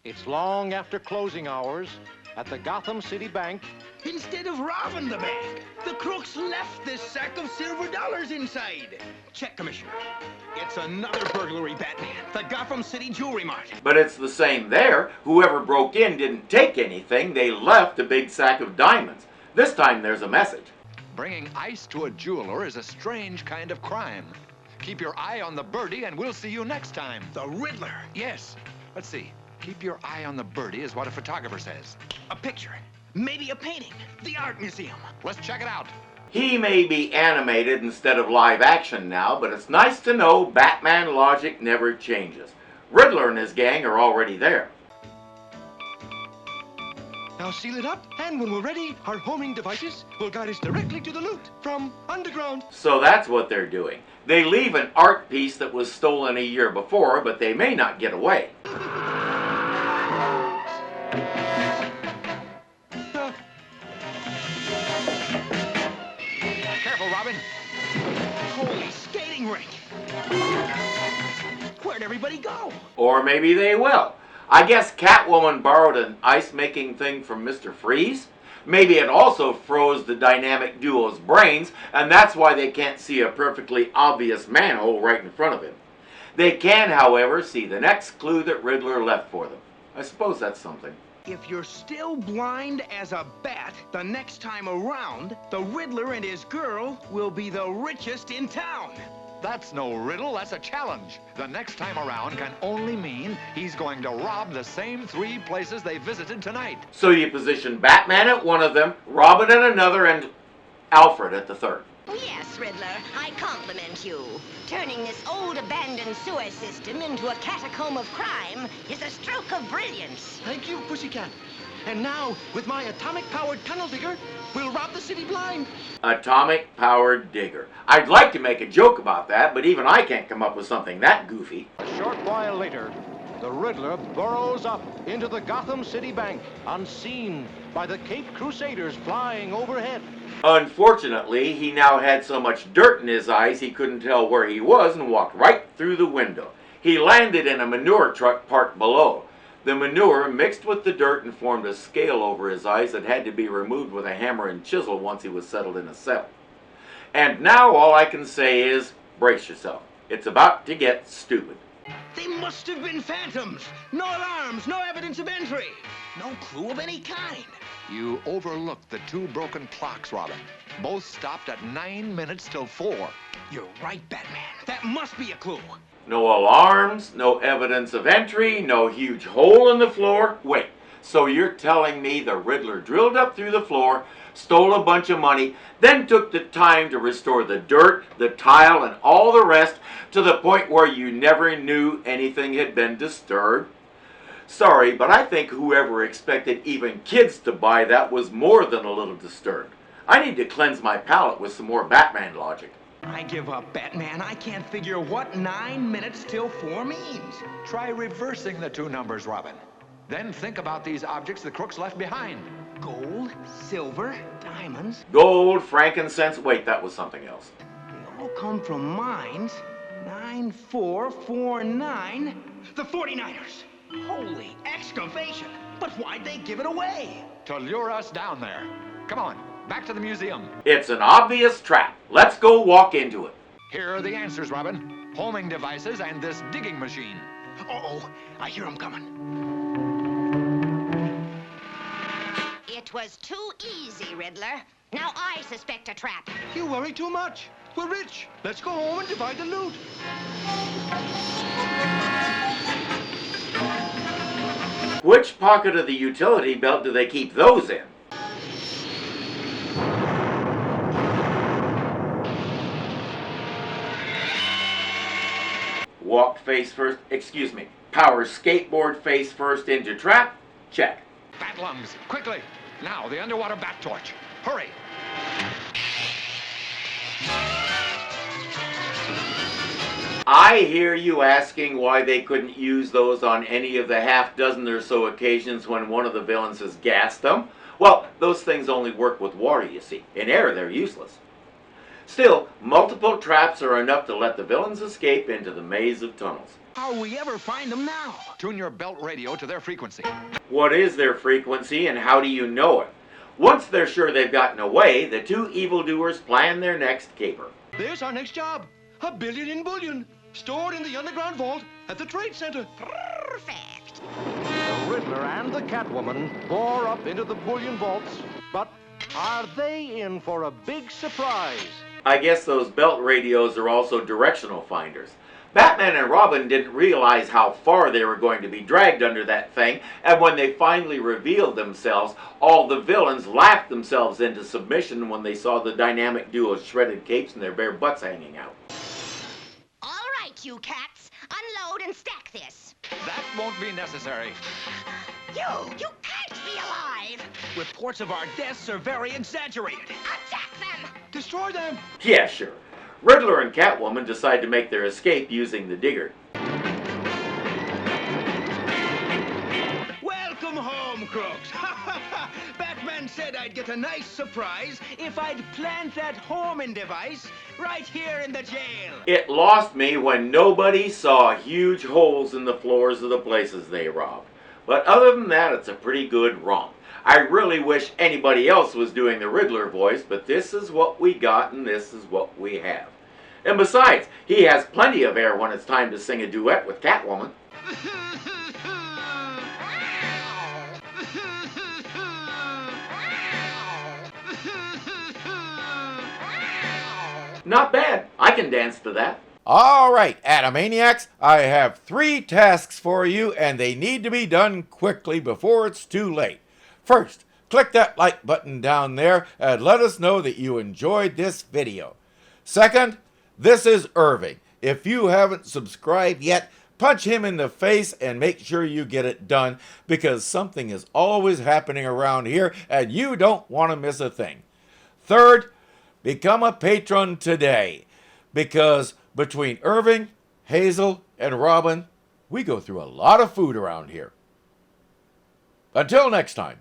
It's long after closing hours at the Gotham City Bank. Instead of robbing the bank, the crooks left this sack of silver dollars inside. Check, Commissioner. It's another burglary, Batman. The Gotham City Jewelry Mart. But it's the same there. Whoever broke in didn't take anything. They left a big sack of diamonds. This time there's a message. Bringing ice to a jeweler is a strange kind of crime. Keep your eye on the birdie and we'll see you next time. The Riddler. Yes. Let's see. Keep your eye on the birdie is what a photographer says. A picture. Maybe a painting. The art museum. Let's check it out. He may be animated instead of live action now, but it's nice to know Batman logic never changes. Riddler and his gang are already there. Now seal it up, and when we're ready, our homing devices will guide us directly to the loot from underground. So that's what they're doing. They leave an art piece that was stolen a year before, but they may not get away. Careful, Robin. Holy skating rink. Where'd everybody go? Or maybe they will. I guess Catwoman borrowed an ice-making thing from Mr. Freeze. Maybe it also froze the dynamic duo's brains, and that's why they can't see a perfectly obvious manhole right in front of him. They can, however, see the next clue that Riddler left for them. I suppose that's something. If you're still blind as a bat, the next time around, the Riddler and his girl will be the richest in town. That's no riddle, that's a challenge. The next time around can only mean he's going to rob the same 3 places they visited tonight. So you position Batman at one of them, Robin at another, and Alfred at the third. Yes, Riddler, I compliment you. Turning this old abandoned sewer system into a catacomb of crime is a stroke of brilliance. Thank you, Pussycat. And now, with my atomic-powered tunnel digger, we'll rob the city blind. Atomic-powered digger. I'd like to make a joke about that, but even I can't come up with something that goofy. A short while later, the Riddler burrows up into the Gotham City Bank, unseen by the Cape Crusaders flying overhead. Unfortunately, he now had so much dirt in his eyes he couldn't tell where he was and walked right through the window. He landed in a manure truck parked below. The manure mixed with the dirt and formed a scale over his eyes that had to be removed with a hammer and chisel once he was settled in a cell. And now all I can say is, brace yourself. It's about to get stupid. They must have been phantoms. No alarms, no evidence of entry. No clue of any kind. You overlooked the 2 broken clocks, Robin. Both stopped at 9 minutes till 4. You're right, Batman. That must be a clue. No alarms, no evidence of entry, no huge hole in the floor. Wait, so you're telling me the Riddler drilled up through the floor, stole a bunch of money, then took the time to restore the dirt, the tile, and all the rest to the point where you never knew anything had been disturbed? Sorry, but I think whoever expected even kids to buy that was more than a little disturbed. I need to cleanse my palate with some more Batman logic. I give up, Batman. I can't figure what 9 minutes till 4 means. Try reversing the 2 numbers, Robin. Then think about these objects the crooks left behind. Gold, silver, diamonds. Gold, frankincense, wait, that was something else. They all come from mines. 9449. The 49ers. Holy excavation. But why'd they give it away? To lure us down there. Come on, back to the museum. It's an obvious trap. Let's go walk into it. Here are the answers, Robin. Homing devices and this digging machine. Uh-oh, I hear them coming. It was too easy, Riddler. Now I suspect a trap. You worry too much. We're rich. Let's go home and divide the loot. Which pocket of the utility belt do they keep those in? Walk face first, excuse me, power skateboard face first into trap, check. Bat lungs, quickly. Now, the underwater bat torch. Hurry. I hear you asking why they couldn't use those on any of the half-dozen or so occasions when one of the villains has gassed them. Well, those things only work with water, you see. In air, they're useless. Still, multiple traps are enough to let the villains escape into the maze of tunnels. How'll we ever find them now? Tune your belt radio to their frequency. What is their frequency and how do you know it? Once they're sure they've gotten away, the two evildoers plan their next caper. There's our next job. $1 billion in bullion, stored in the underground vault at the Trade Center. Perfect. The Riddler and the Catwoman bore up into the bullion vaults, but are they in for a big surprise? I guess those belt radios are also directional finders. Batman and Robin didn't realize how far they were going to be dragged under that thing, and when they finally revealed themselves, all the villains laughed themselves into submission when they saw the dynamic duo's shredded capes and their bare butts hanging out. All right, you cats. Unload and stack this. That won't be necessary. You can't be alive. Reports of our deaths are very exaggerated. Attack them. Destroy them. Yeah, sure. Riddler and Catwoman decide to make their escape using the digger. Welcome home, crooks. Batman said I'd get a nice surprise if I'd plant that homing device right here in the jail. It lost me when nobody saw huge holes in the floors of the places they robbed. But other than that, it's a pretty good romp. I really wish anybody else was doing the Riddler voice, but this is what we got and this is what we have. And besides, he has plenty of air when it's time to sing a duet with Catwoman. Not bad. I can dance to that. All right, Atomaniacs, I have 3 tasks for you, and they need to be done quickly before it's too late. First, click that like button down there and let us know that you enjoyed this video. Second, this is Irving. If you haven't subscribed yet, punch him in the face and make sure you get it done, because something is always happening around here and you don't want to miss a thing. Third, become a patron today, because between Irving, Hazel, and Robin, we go through a lot of food around here. Until next time.